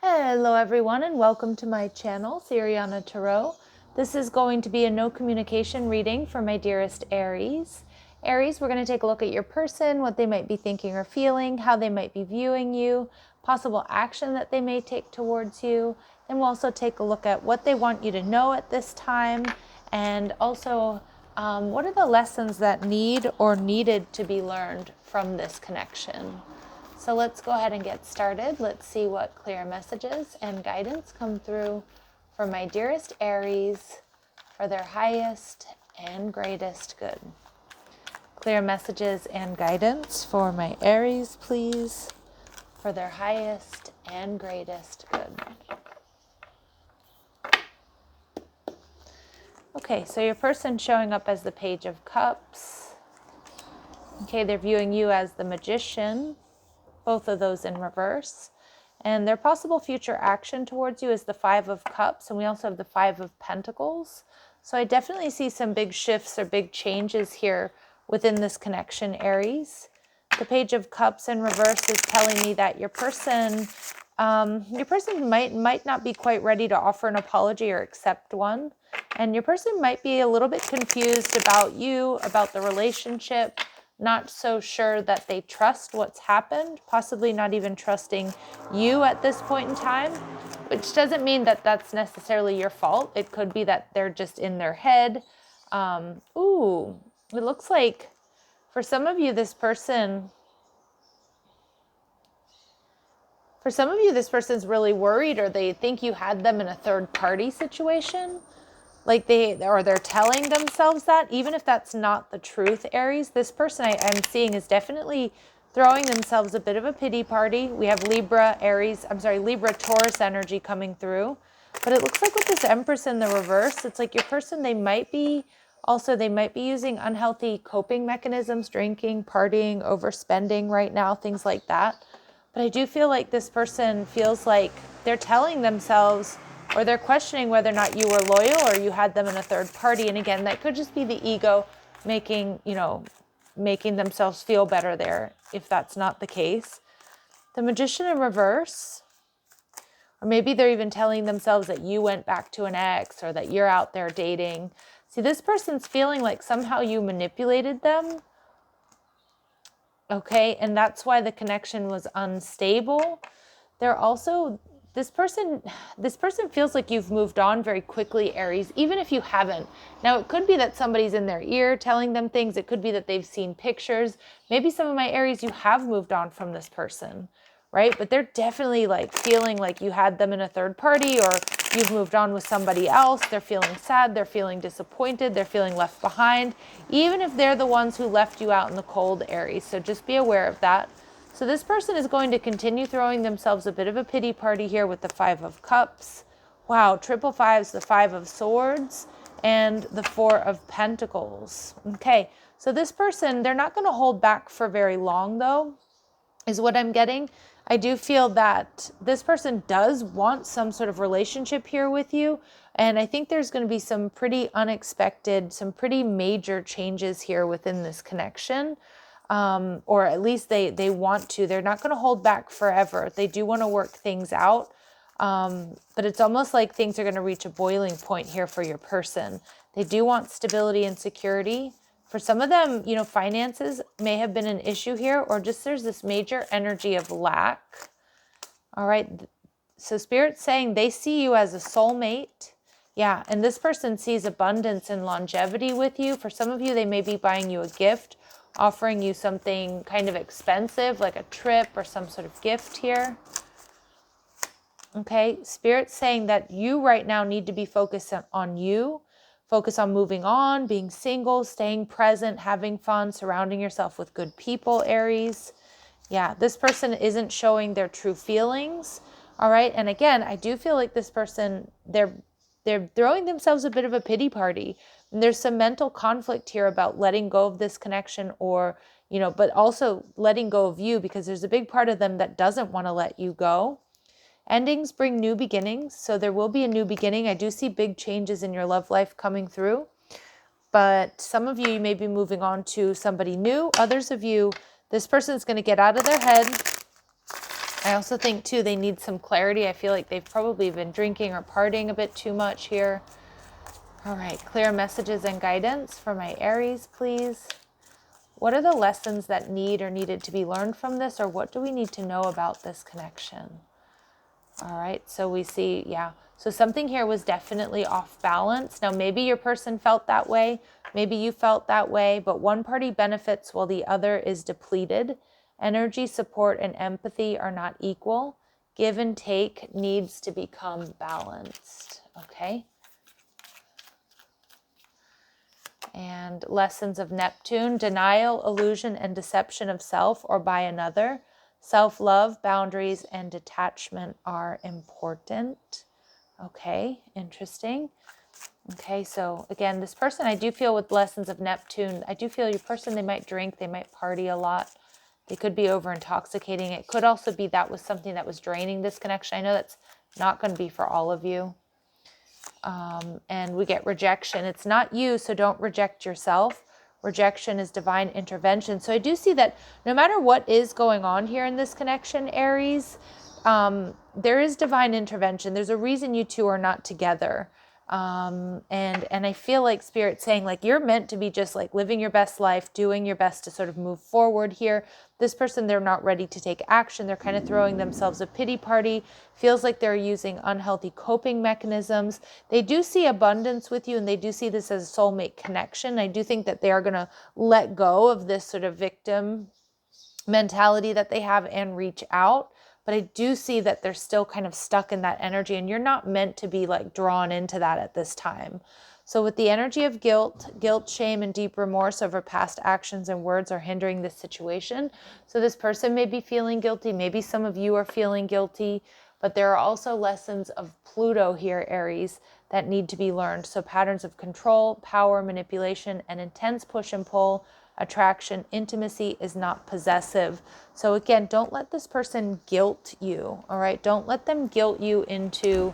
Hello everyone and welcome to my channel, Siriana Tarot. This is going to be a no communication reading for my dearest Aries. Aries, we're going to take a look at your person, what they might be thinking or feeling, how they might be viewing you, possible action that they may take towards you. Then we'll also take a look at what they want you to know at this time, and also what are the lessons that need or needed to be learned from this connection. So let's go ahead and get started. Let's see what clear messages and guidance come through for my dearest Aries for their highest and greatest good. Clear messages and guidance for my Aries, please, for their highest and greatest good. Okay, so your person showing up as the Page of Cups. Okay, they're viewing you as the Magician. Both of those in reverse. And their possible future action towards you is the Five of Cups, and we also have the Five of Pentacles. So I definitely see some big shifts or big changes here within this connection, Aries. The Page of Cups in reverse is telling me that your person might not be quite ready to offer an apology or accept one. And your person might be a little bit confused about you, about the relationship, not so sure that they trust what's happened, possibly not even trusting you at this point in time, which doesn't mean that that's necessarily your fault. It could be that they're just in their head. It looks like for some of you, this person's really worried, or they think you had them in a third party situation. Like they're telling themselves that, even if that's not the truth, Aries. This person I'm seeing is definitely throwing themselves a bit of a pity party. We have Libra, Taurus energy coming through. But it looks like with this Empress in the reverse, it's like your person, they might be using unhealthy coping mechanisms, drinking, partying, overspending right now, things like that. But I do feel like this person feels like they're telling themselves, or they're questioning whether or not you were loyal or you had them in a third party. And again, that could just be the ego making themselves feel better there, if that's not the case. The Magician in reverse, or maybe they're even telling themselves that you went back to an ex, or that you're out there dating. See, this person's feeling like somehow you manipulated them. Okay, and that's why the connection was unstable. They're also, this person feels like you've moved on very quickly, Aries, even if you haven't. Now, it could be that somebody's in their ear telling them things. It could be that they've seen pictures. Maybe some of my Aries, you have moved on from this person, right? But they're definitely like feeling like you had them in a third party, or you've moved on with somebody else. They're feeling sad. They're feeling disappointed. They're feeling left behind, even if they're the ones who left you out in the cold, Aries. So just be aware of that. So this person is going to continue throwing themselves a bit of a pity party here with the Five of Cups. Wow, triple fives, the Five of Swords, and the Four of Pentacles. Okay, so this person, they're not going to hold back for very long, though, is what I'm getting. I do feel that this person does want some sort of relationship here with you. And I think there's going to be some pretty unexpected, some pretty major changes here within this connection. Or at least they want to. They're not going to hold back forever. They do want to work things out. But it's almost like things are going to reach a boiling point here for your person. They do want stability and security. For some of them, finances may have been an issue here, or just there's this major energy of lack. All right. So Spirit's saying they see you as a soulmate. Yeah. And this person sees abundance and longevity with you. For some of you, they may be buying you a gift, offering you something kind of expensive, like a trip or some sort of gift here. Okay. Spirit's saying that you right now need to be focused on you. Focus on moving on, being single, staying present, having fun, surrounding yourself with good people, Aries. Yeah, this person isn't showing their true feelings. All right. And again, I do feel like this person, they're throwing themselves a bit of a pity party. And there's some mental conflict here about letting go of this connection, or, but also letting go of you, because there's a big part of them that doesn't want to let you go. Endings bring new beginnings, so there will be a new beginning. I do see big changes in your love life coming through, but some of you may be moving on to somebody new. Others of you, this person's going to get out of their head. I also think too, they need some clarity. I feel like they've probably been drinking or partying a bit too much here. All right, clear messages and guidance for my Aries, please. What are the lessons that need or needed to be learned from this, or what do we need to know about this connection? All right, so we see, yeah. So something here was definitely off balance. Now, maybe your person felt that way. Maybe you felt that way, but one party benefits while the other is depleted. Energy, support, and empathy are not equal. Give and take needs to become balanced, okay? And lessons of Neptune: denial, illusion, and deception of self or by another. Self-love, boundaries, and detachment are important. Okay, interesting. Okay, so again, this person, I do feel with lessons of Neptune, I do feel your person, they might drink, they might party a lot. They could be over intoxicating. It could also be that was something that was draining this connection. I know that's not going to be for all of you. And we get rejection. It's not you, so don't reject yourself. Rejection is divine intervention. So I do see that no matter what is going on here in this connection, Aries, there is divine intervention. There's a reason you two are not together. And I feel like Spirit's saying, like, you're meant to be just like living your best life, doing your best to sort of move forward here. This person, they're not ready to take action. They're kind of throwing themselves a pity party. Feels like they're using unhealthy coping mechanisms. They do see abundance with you, and they do see this as a soulmate connection. I do think that they are going to let go of this sort of victim mentality that they have and reach out. But I do see that they're still kind of stuck in that energy, and you're not meant to be like drawn into that at this time. So with the energy of guilt, shame, and deep remorse over past actions and words are hindering this situation. So this person may be feeling guilty. Maybe some of you are feeling guilty, but there are also lessons of Pluto here, Aries, that need to be learned. So patterns of control, power, manipulation, and intense push and pull. Attraction, intimacy is not possessive. So again, don't let this person guilt you, all right? Don't let them guilt you into,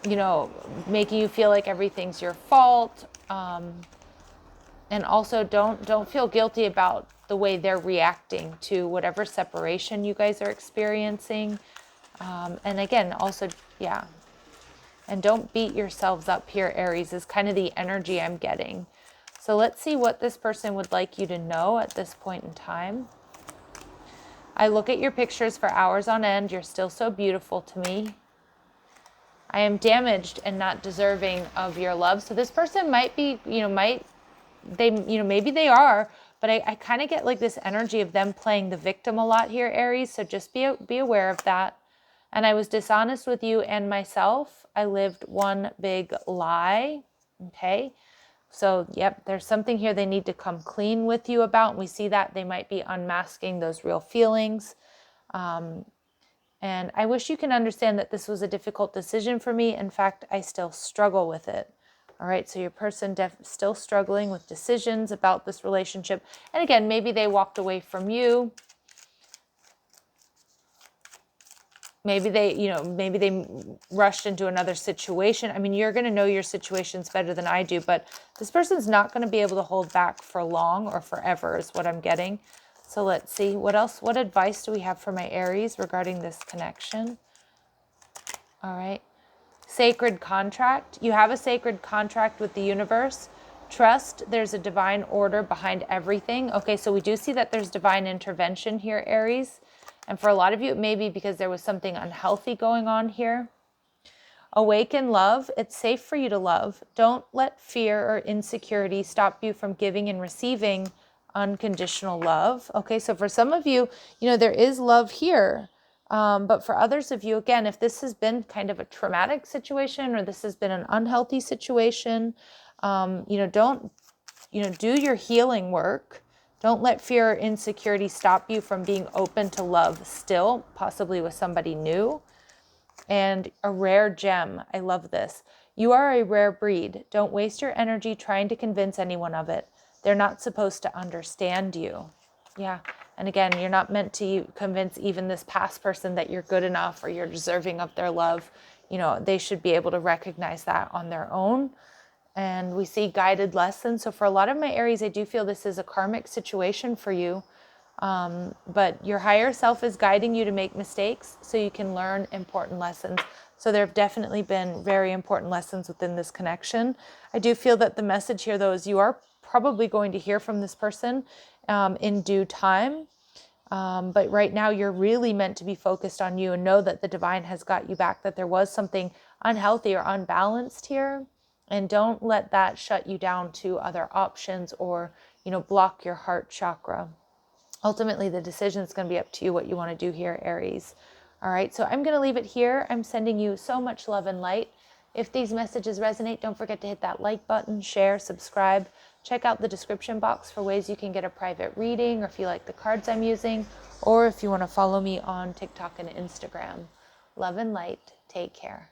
you know, making you feel like everything's your fault. And also don't feel guilty about the way they're reacting to whatever separation you guys are experiencing. And again, also, yeah. And don't beat yourselves up here, Aries, is kind of the energy I'm getting. So let's see what this person would like you to know at this point in time. I look at your pictures for hours on end. You're still so beautiful to me. I am damaged and not deserving of your love. So this person might be, maybe they are, but I kind of get like this energy of them playing the victim a lot here, Aries. So just be aware of that. And I was dishonest with you and myself. I lived one big lie. Okay. So, yep, there's something here they need to come clean with you about. And we see that they might be unmasking those real feelings. And I wish you can understand that this was a difficult decision for me. In fact, I still struggle with it. All right, so your person still struggling with decisions about this relationship. And again, maybe they walked away from you. Maybe they rushed into another situation. I mean, you're going to know your situations better than I do, but this person's not going to be able to hold back for long or forever is what I'm getting. So let's see. What else? What advice do we have for my Aries regarding this connection? All right. Sacred contract. You have a sacred contract with the universe. Trust there's a divine order behind everything. Okay, so we do see that there's divine intervention here, Aries. And for a lot of you, it may be because there was something unhealthy going on here. Awaken love. It's safe for you to love. Don't let fear or insecurity stop you from giving and receiving unconditional love. Okay, so for some of you, there is love here. But for others of you, again, if this has been kind of a traumatic situation or this has been an unhealthy situation, don't, do your healing work. Don't let fear or insecurity stop you from being open to love still, possibly with somebody new. And a rare gem. I love this. You are a rare breed. Don't waste your energy trying to convince anyone of it. They're not supposed to understand you. Yeah. And again, you're not meant to convince even this past person that you're good enough or you're deserving of their love. They should be able to recognize that on their own. And we see guided lessons. So for a lot of my Aries, I do feel this is a karmic situation for you. But your higher self is guiding you to make mistakes so you can learn important lessons. So there have definitely been very important lessons within this connection. I do feel that the message here, though, is you are probably going to hear from this person in due time. But right now you're really meant to be focused on you and know that the divine has got you back, that there was something unhealthy or unbalanced here. And don't let that shut you down to other options or, block your heart chakra. Ultimately, the decision is going to be up to you what you want to do here, Aries. All right, so I'm going to leave it here. I'm sending you so much love and light. If these messages resonate, don't forget to hit that like button, share, subscribe. Check out the description box for ways you can get a private reading, or if you like the cards I'm using, or if you want to follow me on TikTok and Instagram. Love and light. Take care.